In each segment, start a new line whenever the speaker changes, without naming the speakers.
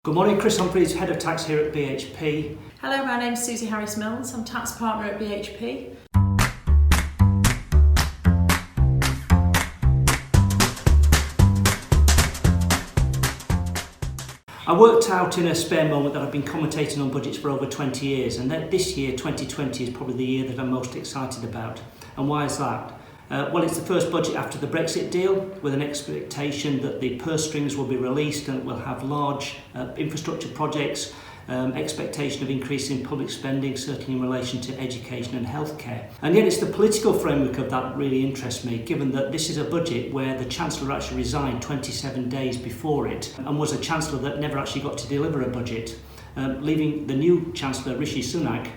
Good morning, Chris Humphreys, Head of Tax here at BHP.
Hello, my name's Susie Harris-Mills. I'm tax partner at BHP.
I worked out in a spare moment that I've been commentating on budgets for over 20 years, and that this year, 2020, is probably the year that I'm most excited about. And why is that? Well, it's the first budget after the Brexit deal, with an expectation that the purse strings will be released and we'll have large infrastructure projects, expectation of increasing public spending, certainly in relation to education and healthcare. And yet it's the political framework of that really interests me, given that this is a budget where the Chancellor actually resigned 27 days before it and was a Chancellor that never actually got to deliver a budget, leaving the new Chancellor, Rishi Sunak,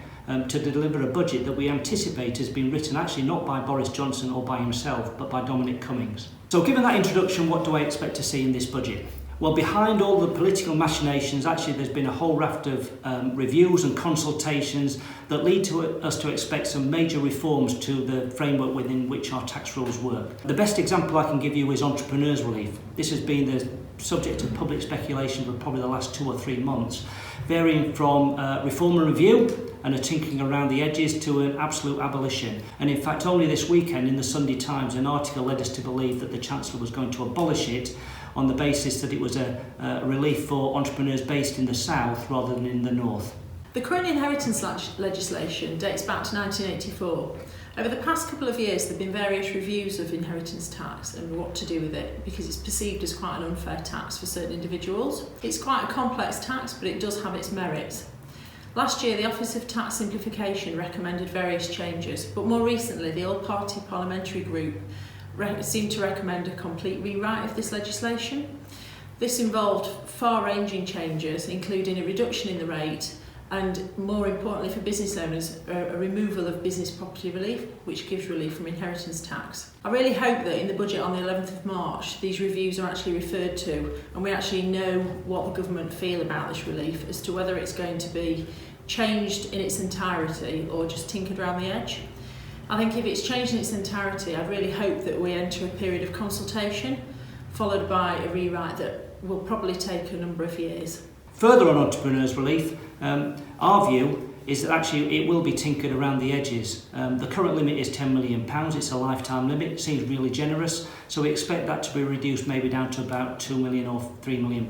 to deliver a budget that we anticipate has been written actually not by Boris Johnson or by himself, but by Dominic Cummings. So given that introduction, what do I expect to see in this budget? Well, behind all the political machinations, actually there's been a whole raft of reviews and consultations that lead to us to expect some major reforms to the framework within which our tax rules work. The best example I can give you is entrepreneurs relief. This has been the subject of public speculation for probably the last 2 or 3 months, varying from reform and review and a tinkering around the edges to an absolute abolition. And in fact, only this weekend in the Sunday Times, an article led us to believe that the Chancellor was going to abolish it on the basis that it was a relief for entrepreneurs based in the south rather than in the north.
The current inheritance legislation dates back to 1984. Over the past couple of years, there have been various reviews of inheritance tax and what to do with it, because it's perceived as quite an unfair tax for certain individuals. It's quite a complex tax, but it does have its merits. Last year, the Office of Tax Simplification recommended various changes, but more recently, the All-Party Parliamentary Group seemed to recommend a complete rewrite of this legislation. This involved far-ranging changes, including a reduction in the rate and, more importantly for business owners, a removal of business property relief, which gives relief from inheritance tax. I really hope that in the budget on the 11th of March, these reviews are actually referred to and we actually know what the government feel about this relief as to whether it's going to be changed in its entirety or just tinkered around the edge. I think if it's changed in its entirety, I really hope that we enter a period of consultation, followed by a rewrite that will probably take a number of years.
Further on entrepreneurs relief, our view is that actually it will be tinkered around the edges. The current limit is £10 million, it's a lifetime limit, it seems really generous, so we expect that to be reduced maybe down to about £2 million or £3 million.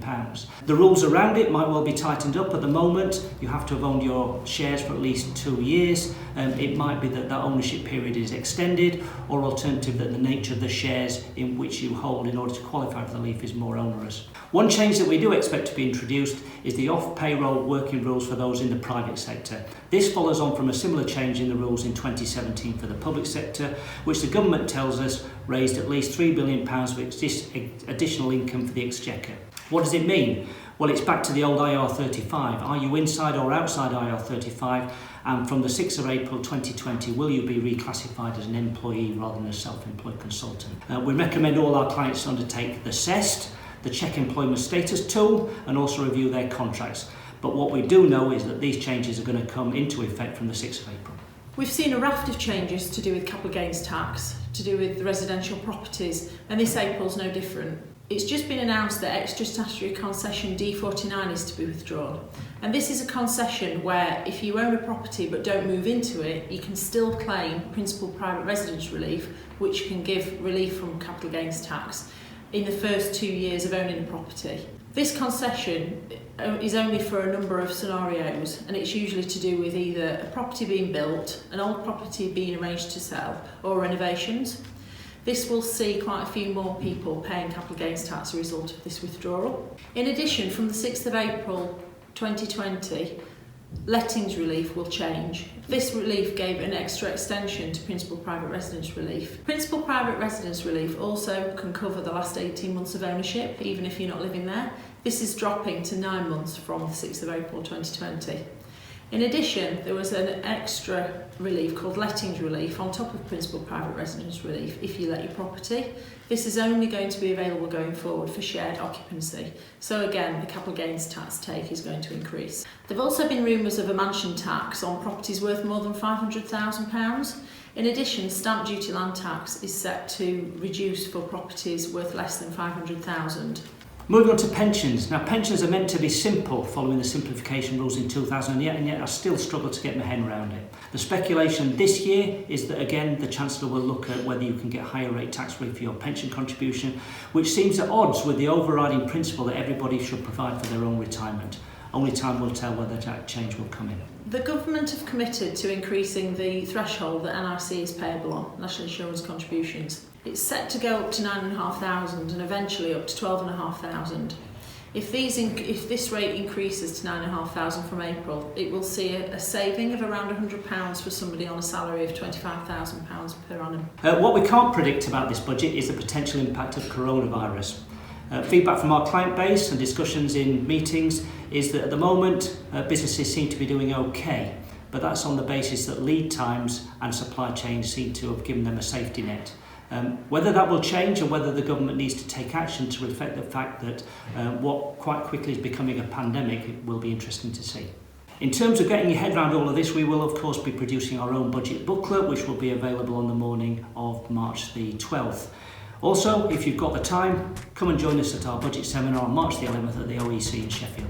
The rules around it might well be tightened up. At the moment, you have to have owned your shares for at least 2 years. It might be that ownership period is extended, or alternative that the nature of the shares in which you hold in order to qualify for the relief is more onerous. One change that we do expect to be introduced is the off-payroll working rules for those in the private sector. This follows on from a similar change in the rules in 2017 for the public sector, which the government tells us raised at least £3 billion of additional income for the Exchequer. What does it mean? Well, it's back to the old IR35. Are you inside or outside IR35? And from the 6th of April 2020, will you be reclassified as an employee rather than a self-employed consultant? We recommend all our clients undertake the CEST, the Check Employment Status tool, and also review their contracts. But what we do know is that these changes are going to come into effect from the 6th of April.
We've seen a raft of changes to do with capital gains tax, to do with residential properties, and this April's no different. It's just been announced that extra statutory concession D49 is to be withdrawn. And this is a concession where if you own a property but don't move into it, you can still claim principal private residence relief, which can give relief from capital gains tax in the first 2 years of owning a property. This concession is only for a number of scenarios, and it's usually to do with either a property being built, an old property being arranged to sell, or renovations. This will see quite a few more people paying capital gains tax as a result of this withdrawal. In addition, from the 6th of April 2020, lettings relief will change. This relief gave an extra extension to principal private residence relief. Principal private residence relief also can cover the last 18 months of ownership, even if you're not living there. This is dropping to 9 months from the 6th of April 2020. In addition, there was an extra relief called lettings relief on top of principal private residence relief if you let your property. This is only going to be available going forward for shared occupancy. So again, the capital gains tax take is going to increase. There have also been rumours of a mansion tax on properties worth more than £500,000. In addition, stamp duty land tax is set to reduce for properties worth less than £500,000.
Moving on to pensions. Now, pensions are meant to be simple following the simplification rules in 2000, and yet I still struggle to get my head around it. The speculation this year is that, again, the Chancellor will look at whether you can get higher rate tax-free for your pension contribution, which seems at odds with the overriding principle that everybody should provide for their own retirement. Only time will tell whether that change will come in.
The government have committed to increasing the threshold that NIC is payable on, National Insurance Contributions. It's set to go up to 9,500 and eventually up to 12,500. If this rate increases to 9,500 from April, it will see a saving of around £100 for somebody on a salary of £25,000 per annum.
What we can't predict about this budget is the potential impact of coronavirus. Feedback from our client base and discussions in meetings is that at the moment businesses seem to be doing okay, but that's on the basis that lead times and supply chains seem to have given them a safety net. Whether that will change or whether the government needs to take action to reflect the fact that what quite quickly is becoming a pandemic, it will be interesting to see. In terms of getting your head around all of this, we will of course be producing our own budget booklet, which will be available on the morning of March the 12th. Also, if you've got the time, come and join us at our budget seminar on March the 11th at the OEC in Sheffield.